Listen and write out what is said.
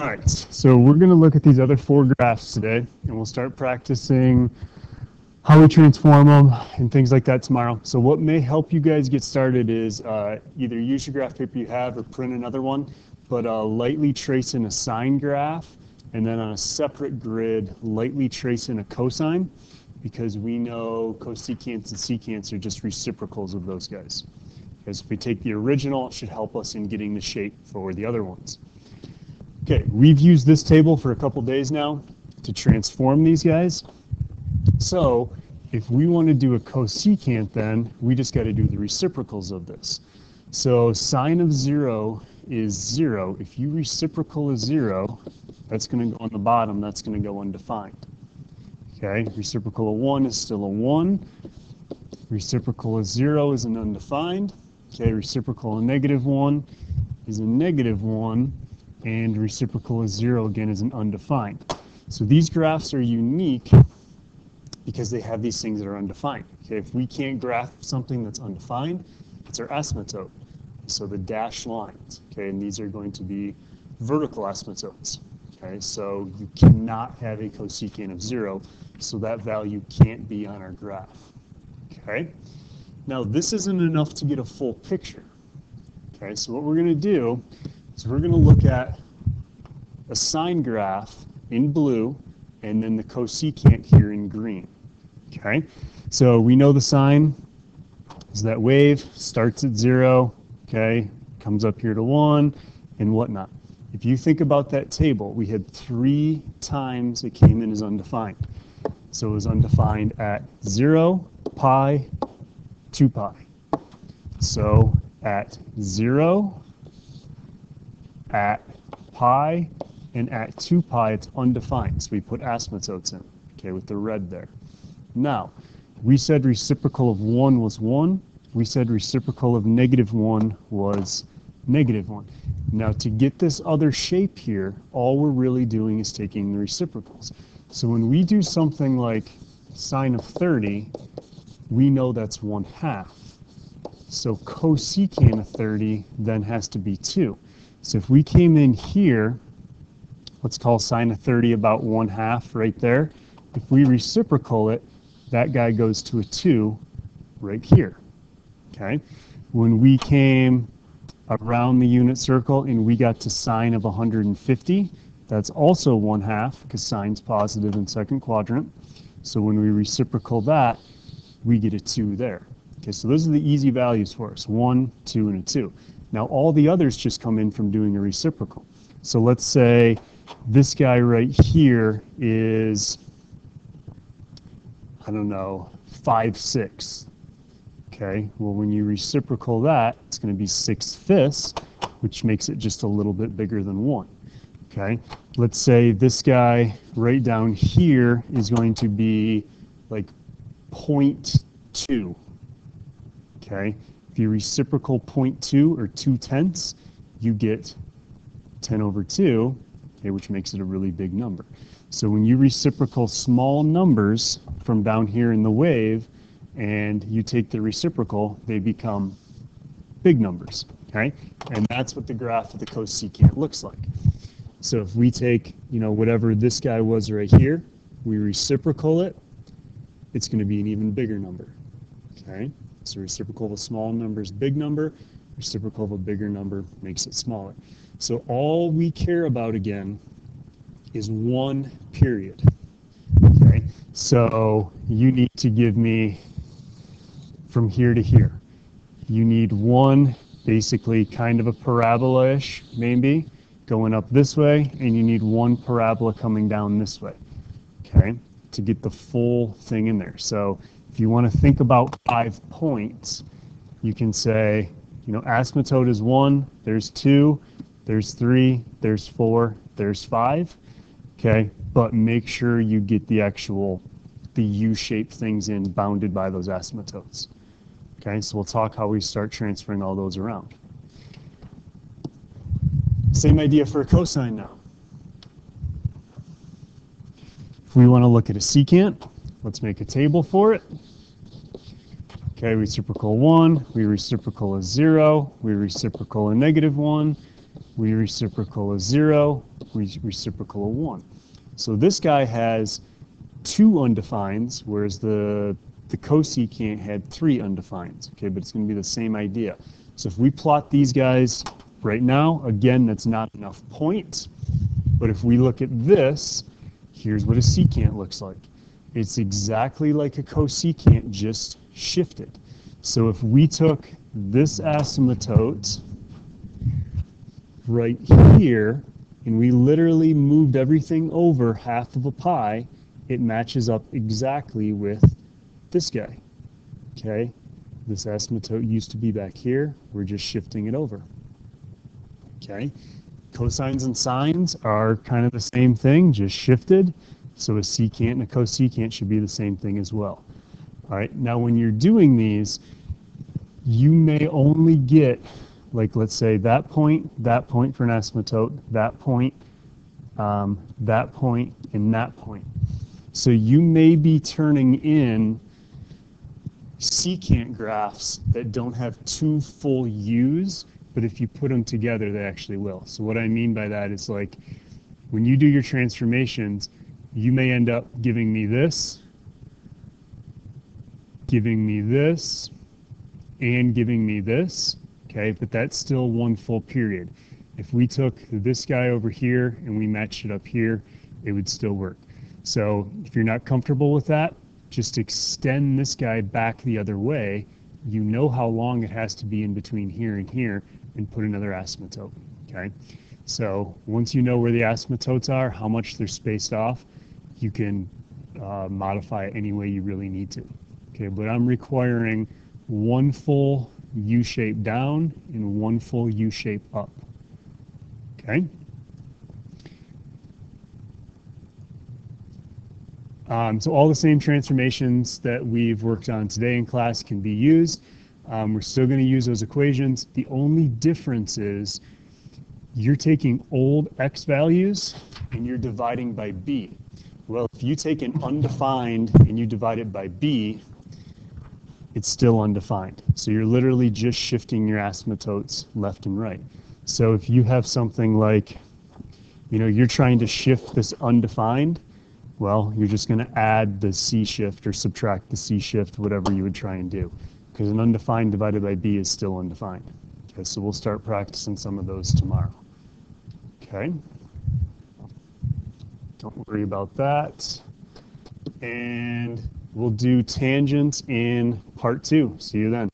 All right, so we're going to look at these other four graphs today, and we'll start practicing how we transform them and things like that tomorrow. So what may help you guys get started is either use your graph paper you have or print another one, but lightly trace in a sine graph, and then on a separate grid, lightly trace in a cosine, because we know cosecants and secants are just reciprocals of those guys. Because if we take the original, it should help us in getting the shape for the other ones. Okay, we've used this table for a couple days now to transform these guys. So if we want to do a cosecant, then we just got to do the reciprocals of this. So sine of 0 is 0. If you reciprocal is 0, that's going to go on the bottom. That's going to go undefined. Okay, reciprocal of 1 is still a 1. Reciprocal of 0 is an undefined. Okay, reciprocal of -1 is a -1. And reciprocal of 0 again is an undefined. So these graphs are unique because they have these things that are undefined. Okay, if we can't graph something that's undefined, it's our asymptote. So the dashed lines. Okay, and these are going to be vertical asymptotes. Okay, so you cannot have a cosecant of 0, so that value can't be on our graph. Okay, now this isn't enough to get a full picture. Okay, so what we're going to do is we're going to look at a sine graph in blue and then the cosecant here in green. Okay, so we know the sine is that wave starts at 0, okay, comes up here to 1 and whatnot. If you think about that table, we had 3 times it came in as undefined. So it was undefined at 0, pi, 2 pi. So at 0, at pi, and at 2 pi, it's undefined. So we put asymptotes in, okay, with the red there. Now, we said reciprocal of 1 was 1. We said reciprocal of -1 was -1. Now, to get this other shape here, all we're really doing is taking the reciprocals. So when we do something like sine of 30, we know that's 1/2. So cosecant of 30 then has to be 2. So if we came in here, let's call sine of 30 about 1/2 right there. If we reciprocal it, that guy goes to a 2 right here. Okay. When we came around the unit circle and we got to sine of 150, that's also 1/2 because sine's positive in second quadrant. So when we reciprocal that, we get a 2 there. Okay, so those are the easy values for us, 1, 2, and a 2. Now all the others just come in from doing a reciprocal. So let's say this guy right here is, I don't know, 5/6. Okay, well when you reciprocal that, it's going to be 6/5, which makes it just a little bit bigger than 1. Okay, let's say this guy right down here is going to be like 0.2. Okay, if you reciprocal 0.2 or 2/10, you get 10 over 2, okay, which makes it a really big number. So when you reciprocal small numbers from down here in the wave and you take the reciprocal, they become big numbers, okay? And that's what the graph of the cosecant looks like. So if we take, you know, whatever this guy was right here, we reciprocal it, it's going to be an even bigger number, okay? So reciprocal of a small number is big number, reciprocal of a bigger number makes it smaller. So all we care about again is 1 period. Okay, so you need to give me from here to here. You need 1, basically kind of a parabola-ish, maybe, going up this way, and you need 1 parabola coming down this way, okay, to get the full thing in there. So if you want to think about 5 points, you can say, you know, asymptote is 1, there's 2, there's 3, there's 4, there's 5, okay, but make sure you get the actual, the U-shaped things in bounded by those asymptotes. Okay, so we'll talk how we start transferring all those around. Same idea for a cosine now. If we want to look at a secant, let's make a table for it. Okay, reciprocal 1, we reciprocal a 0, we reciprocal a -1, we reciprocal of 0, we reciprocal of 1. So this guy has 2 undefineds, whereas the cosecant had 3 undefineds. Okay, but it's going to be the same idea. So if we plot these guys right now, again, that's not enough points. But if we look at this, here's what a secant looks like. It's exactly like a cosecant, just shifted. So if we took this asymptote right here, and we literally moved everything over half of a pi, it matches up exactly with this guy. Okay, this asymptote used to be back here. We're just shifting it over. Okay, cosines and sines are kind of the same thing, just shifted. So a secant and a cosecant should be the same thing as well. All right, now when you're doing these, you may only get, like, let's say that point for an asymptote, that point, and that point. So you may be turning in secant graphs that don't have 2 full U's, but if you put them together, they actually will. So what I mean by that is, like, when you do your transformations, you may end up giving me this, and giving me this, okay, but that's still 1 full period. If we took this guy over here and we matched it up here, it would still work. So if you're not comfortable with that, just extend this guy back the other way. You know how long it has to be in between here and here, and put another asymptote, okay? So once you know where the asymptotes are, how much they're spaced off, you can modify it any way you really need to. Okay, but I'm requiring 1 full U-shape down and 1 full U-shape up. Okay. So all the same transformations that we've worked on today in class can be used. We're still going to use those equations. The only difference is you're taking old x values and you're dividing by b. Well, if you take an undefined and you divide it by b, it's still undefined. So you're literally just shifting your asymptotes left and right. So if you have something like, you know, you're trying to shift this undefined, well, you're just going to add the c shift or subtract the c shift, whatever you would try and do, because an undefined divided by b is still undefined. Okay, so we'll start practicing some of those tomorrow. Okay. Don't worry about that. And we'll do tangents in part 2. See you then.